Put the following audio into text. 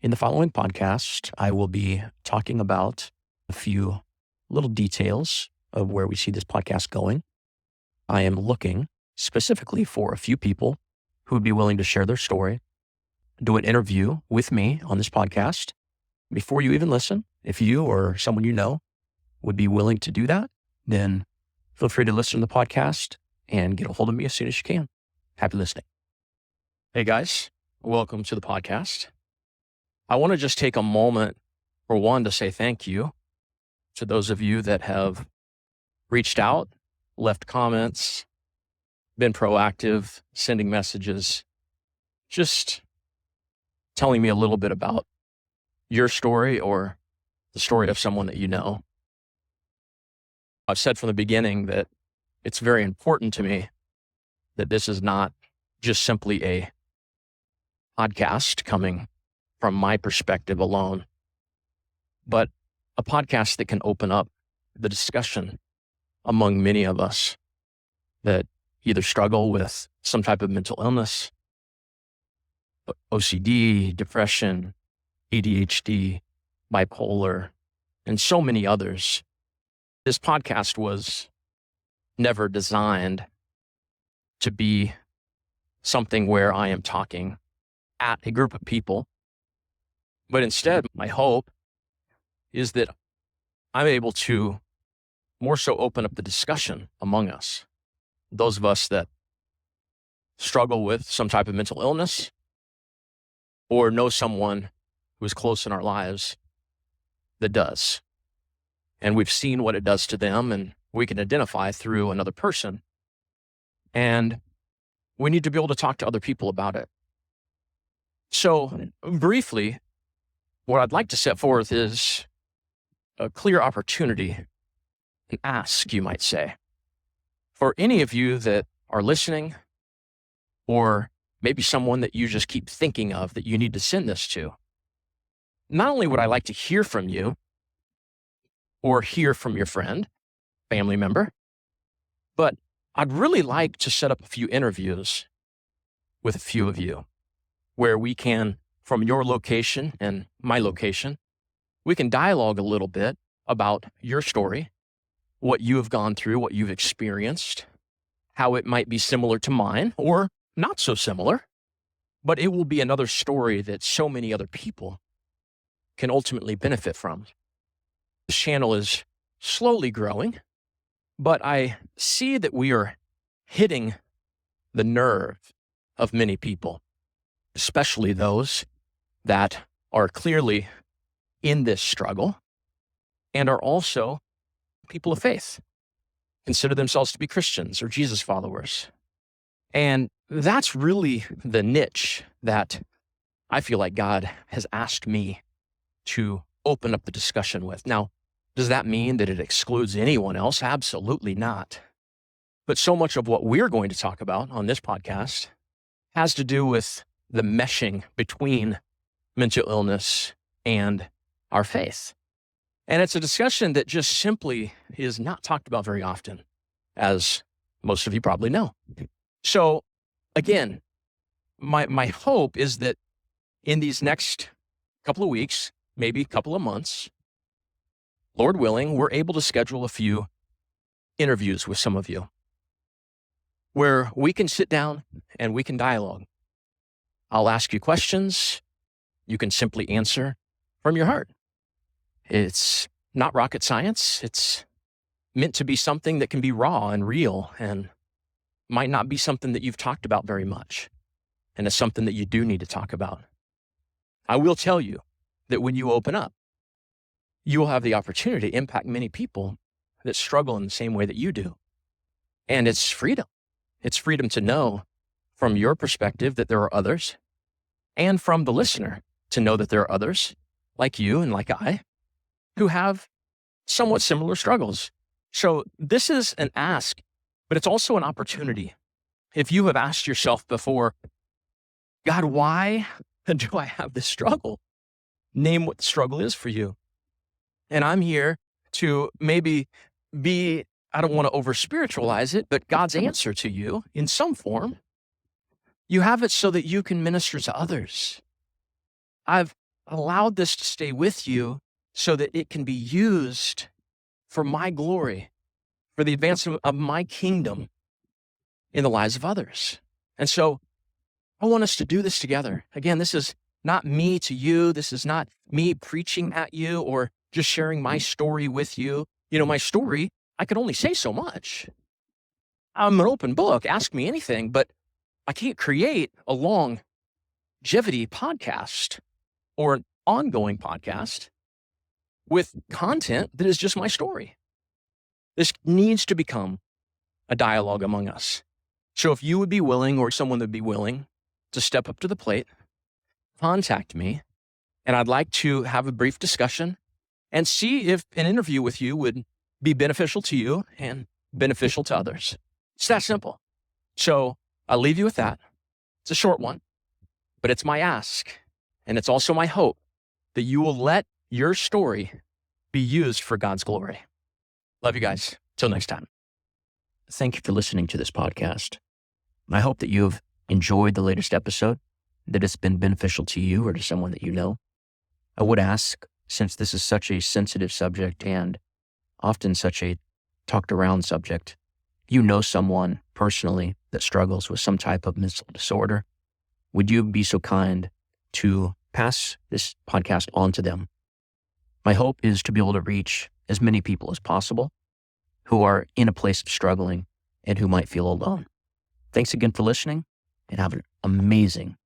In the following podcast, I will be talking about a few little details of where we see this podcast going. I am looking specifically for a few people who would be willing to share their story, do an interview with me on this podcast. Before you even listen, if you or someone you know would be willing to do that, then feel free to listen to the podcast and get a hold of me as soon as you can. Happy listening. Hey guys, welcome to the podcast. I want to just take a moment, for one, to say thank you to those of you that have reached out, left comments, been proactive, sending messages, just telling me a little bit about your story or the story of someone that you know. I've said from the beginning that it's very important to me that this is not just simply a podcast coming from my perspective alone, but a podcast that can open up the discussion among many of us that either struggle with some type of mental illness, OCD, depression, ADHD, bipolar, and so many others. This podcast was never designed to be something where I am talking at a group of people, but instead, my hope is that I'm able to more so open up the discussion among us, those of us that struggle with some type of mental illness or know someone who is close in our lives that does. And we've seen what it does to them, and we can identify through another person. And we need to be able to talk to other people about it. So briefly, what I'd like to set forth is a clear opportunity, an ask, you might say, for any of you that are listening, or maybe someone that you just keep thinking of that you need to send this to. Not only would I like to hear from you or hear from your friend, family member, but I'd really like to set up a few interviews with a few of you where we can, from your location and my location, we can dialogue a little bit about your story, what you have gone through, what you've experienced, how it might be similar to mine or not so similar, but it will be another story that so many other people can ultimately benefit from. This channel is slowly growing, but I see that we are hitting the nerve of many people, especially those that are clearly in this struggle and are also people of faith, consider themselves to be Christians or Jesus followers. And that's really the niche that I feel like God has asked me to open up the discussion with. Now, does that mean that it excludes anyone else? Absolutely not. But so much of what we're going to talk about on this podcast has to do with the meshing between mental illness and our faith. And it's a discussion that just simply is not talked about very often, as most of you probably know. So again, my hope is that in these next couple of weeks, maybe a couple of months, Lord willing, we're able to schedule a few interviews with some of you where we can sit down and we can dialogue. I'll ask you questions. You can simply answer from your heart. It's not rocket science. It's meant to be something that can be raw and real and might not be something that you've talked about very much. And it's something that you do need to talk about. I will tell you that when you open up, you will have the opportunity to impact many people that struggle in the same way that you do. And it's freedom. It's freedom to know from your perspective that there are others, and from the listener to know that there are others like you and like I who have somewhat similar struggles. So this is an ask, but it's also an opportunity. If you have asked yourself before, God, why do I have this struggle? Name what the struggle is for you. And I'm here to maybe be, I don't want to over spiritualize it, but God's answer to you in some form. You have it so that you can minister to others. I've allowed this to stay with you so that it can be used for my glory, for the advancement of my kingdom in the lives of others. And so I want us to do this together. Again, this is not me to you. This is not me preaching at you or just sharing my story with you. My story, I could only say so much. I'm an open book. Ask me anything, but I can't create a longevity podcast or an ongoing podcast with content that is just my story. This needs to become a dialogue among us. So if you would be willing, or someone would be willing to step up to the plate, contact me, and I'd like to have a brief discussion and see if an interview with you would be beneficial to you and beneficial to others. It's that simple. So I'll leave you with that. It's a short one, but it's my ask, and it's also my hope that you will let your story be used for God's glory. Love you guys. Till next time. Thank you for listening to this podcast. I hope that you've enjoyed the latest episode, that it's been beneficial to you or to someone that you know. I would ask, since this is such a sensitive subject and often such a talked around subject, you know someone personally that struggles with some type of mental disorder, would you be so kind to pass this podcast on to them? My hope is to be able to reach as many people as possible who are in a place of struggling and who might feel alone. Thanks again for listening, and have an amazing